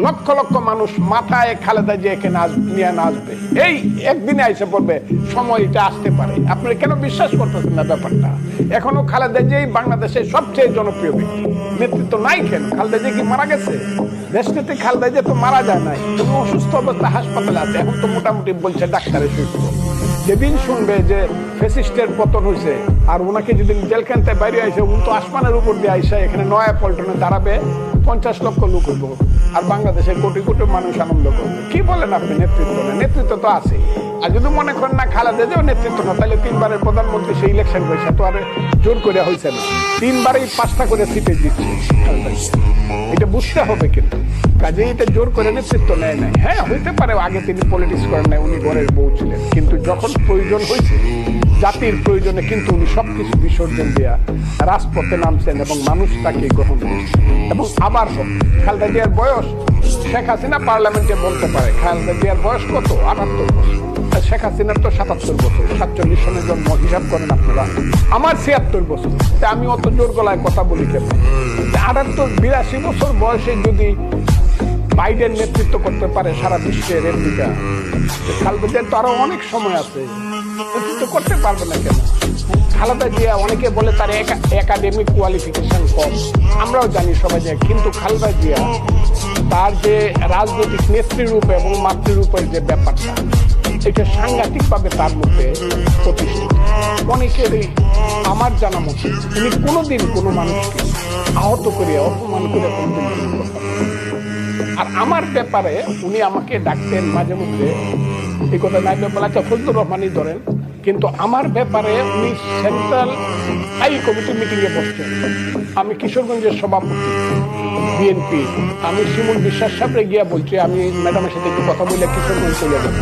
লক্ষ লক্ষ মানুষ মাথায় খালেদা জিয়াকে নিয়ে নাচবে, এই একদিনে এসে পড়বে, সময়টা আসতে পারে। আপনি কেন বিশ্বাস করতেছেন না ব্যাপারটা? এখনো খালেদা জিয়াই বাংলাদেশের সবচেয়ে জনপ্রিয় ব্যক্তি। নেতৃত্ব নাই কেন? খালেদা জিয়া কি মারা গেছে? দেশনেত্রী খালেদা জিয়া তো মারা যায় নাই, তুমি অসুস্থ অবস্থা হাসপাতালে আছে, এখন তো মোটামুটি বলছে ডাক্তারের সুস্থ। যেদিন শুনবে যে ফ্যাসিস্টের পতন হয়েছে আর ওনাকে যেদিন জেলখানতে বাইরে আইসে, উনি তো আসমানের উপর দিয়ে আইসা এখানে নয়া পল্টনে দাঁড়াবে, 50 লক্ষ লোক হইব, আর বাংলাদেশের কোটি কোটি মানুষ আনন্দ করবে। কি বলেন আপনি? নেতৃত্ব না? নেতৃত্ব তো আছে। আর যদি মনে করেন না খালেদা জিয়াও নেতৃত্ব না, তাহলে 3বারের প্রধানমন্ত্রী সেই ইলেকশন হয়েছে তো আর জোর করে হয়েছে না, 3বারই 5টা করে সিটে জিতছে খালেদা জিয়া। এটা বুঝতে হবে, কিন্তু কাজে এটা জোর করে নেতৃত্ব নেয় নাই। হ্যাঁ, হইতে পারে আগে তিনি পলিটিক্স করেন নাই, উনি ঘরের বউ ছিলেন, কিন্তু যখন প্রয়োজন হয়েছে জাতির প্রয়োজনে কিন্তু উনি সবকিছু বিসর্জন দেয়া রাজপথে নামছেন এবং মানুষ তাকে গ্রহণ করছে। এবং আবার খালেদা জিয়ার বয়স, শেখ হাসিনা পার্লামেন্টে বলতে পারে খালেদা জিয়ার বয়স কত, 78 বছর, আর শেখ হাসিনার তো 77 বছর, 47 সনের জন্ম, হিসাব করেন আপনারা। আমার 76 বছর, আমি অত জোর গলায় কথা বলি কেন? 82 বছর বয়সে যদি বাইডেন নেতৃত্ব করতে পারে সারা বিশ্বের আমেরিকা, খালেদা জিয়ার তো আরো অনেক সময় আছে, নেতৃত্ব করতে পারবে না কেন? খালেদা জিয়া, অনেকে বলে তার একাডেমিক কোয়ালিফিকেশন কম, আমরাও জানি সবাই যায়, কিন্তু খালেদা জিয়া তার যে রাজনৈতিক নেতৃরূপে এবং মাতৃরূপের যে ব্যাপারটা, এটা সাংঘাতিকভাবে তার মধ্যে প্রতিষ্ঠিত। অনেকেরই আমার জানা মতো তিনি কোনোদিন কোনো মানুষকে আহত করে অপমান করে কোনোদিন করতেন। আর আমার ব্যাপারে উনি আমাকে ডাকতেন মাঝে মধ্যে, এই কথা নাই ব্যাপার, আচ্ছা ফজলুর রহমানই ধরেন, কিন্তু আমার ব্যাপারে উনি সেন্ট্রাল স্থায়ী কমিটি মিটিংয়ে বসছেন। আমি কিশোরগঞ্জের সভাপতি বিএনপি, আমি শিমুল বিশ্বাস সাহেবরে গিয়া বলছি আমি ম্যাডামের সাথে একটু কথা বলে কিশোরগঞ্জ চলে যাব।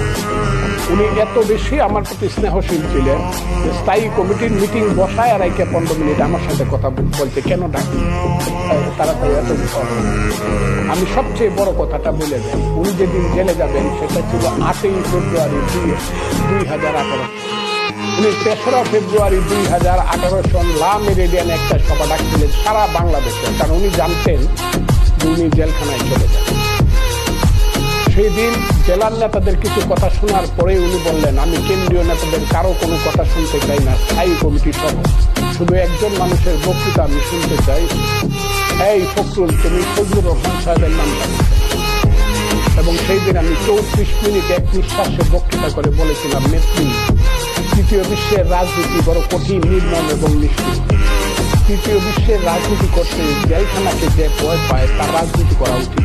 উনি এত বেশি আমার প্রতি স্নেহশীল ছিলেন যে স্থায়ী কমিটির মিটিং বসায় আর 15 মিনিট আমার সাথে কথা বলতে, কেন ডাকি তাড়াতাড়ি এত। আমি সবচেয়ে বড় কথাটা বলে দেন, উনি যেদিন জেলে যাবেন সেটা ছিল 8ই ফেব্রুয়ারি 2018। উনি 3রা ফেব্রুয়ারি 2018 সন লা মেরিডিয়ানে একটা সভা ডাকছিলেন সারা বাংলাদেশে, কারণ উনি জানতেন যে উনি জেলখানায় চলে যান। সেই দিন জেলার নেতাদের কিছু কথা শোনার পরে উনি বললেন, আমি কেন্দ্রীয় নেতাদের কারো কোনো কথা শুনতে চাই না, স্থায়ী কমিটি সহ শুধু একজন মানুষের বক্তৃতা আমি শুনতে চাই। এই ফখরুল, তুমি ফজলুর রহমান সাহেবের নামটা। এবং সেই দিন আমি 34 মিনিট এক নিঃশ্বাসে বক্তৃতা করে বলেছিলাম, নেত্রী, তৃতীয় বিশ্বের রাজনীতি বড় কঠিন, নির্মম এবং নিষ্ঠুর। তৃতীয় বিশ্বের রাজনীতি করতে জেলখানাকে যে ভয় পায় তার রাজনীতি করা উচিত।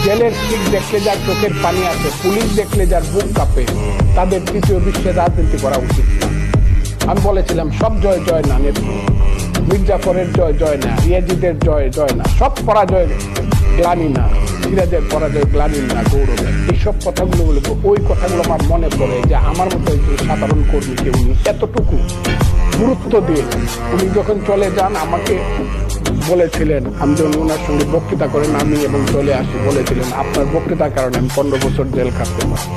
জেলের শিখ দেখলে যার চোখের পানি আসে, পুলিশ দেখলে যার বুক কাঁপে, তাদের তৃতীয় বিশ্বের রাজনীতি করা উচিত না। আমি বলেছিলাম সব জয় জয় না নেত্রী, মির্জাফরের জয় জয় না, ইয়াজিদের জয় জয় না, সব পরাজয় গ্লানি না, সিরাজের পরাজয় গ্লানি না, গৌরবের। এইসব কথাগুলো বলবো। ওই কথাগুলো আমার মনে পড়ে যে আমার মতো একজন সাধারণ কর্মীকে উনি এতটুকু গুরুত্ব দিয়ে, উনি যখন চলে যান আমাকে বলেছিলেন, আমি যখন ওনার সঙ্গে বক্তৃতা করেন আমি এবং চলে আসি, বলেছিলেন আপনার বক্তৃতার কারণে আমি 15 বছর জেল খাটতে পারি।